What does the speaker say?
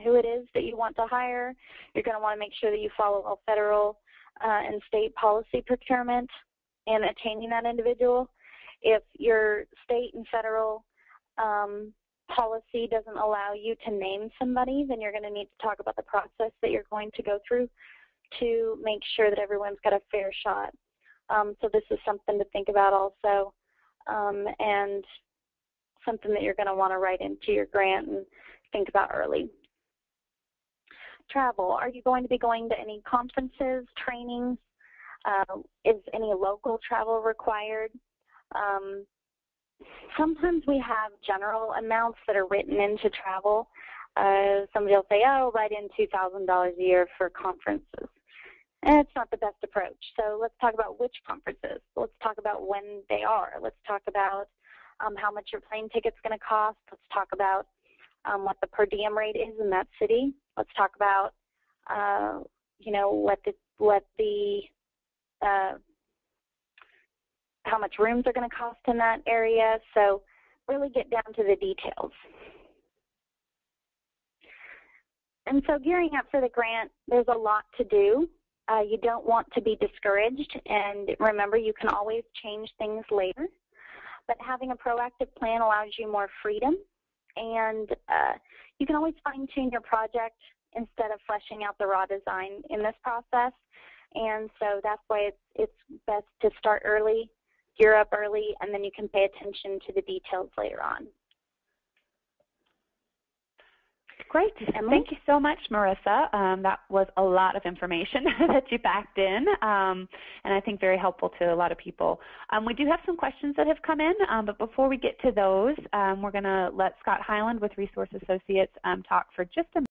who it is that you want to hire. You're going to want to make sure that you follow all federal and state policy procurement in attaining that individual. If your state and federal policy doesn't allow you to name somebody, then you're going to need to talk about the process that you're going to go through to make sure that everyone's got a fair shot. So this is something to think about also, and something that you're going to want to write into your grant and think about early. Travel. Are you going to be going to any conferences, trainings? Is any local travel required? Sometimes we have general amounts that are written into travel. Somebody will say, oh, write in $2,000 a year for conferences. And it's not the best approach. So let's talk about which conferences. Let's talk about when they are. Let's talk about how much your plane ticket's going to cost. Let's talk about what the per diem rate is in that city. Let's talk about, you know, how much rooms are going to cost in that area. So really get down to the details. And so gearing up for the grant, there's a lot to do. You don't want to be discouraged, and remember, you can always change things later. But having a proactive plan allows you more freedom, and you can always fine-tune your project instead of fleshing out the raw design in this process. And so that's why it's best to start early, gear up early, and then you can pay attention to the details later on. Great. Emily? Thank you so much, Marissa. That was a lot of information that you packed in, and I think very helpful to a lot of people. We do have some questions that have come in, but before we get to those, we're going to let Scott Hyland with Resource Associates talk for just a minute.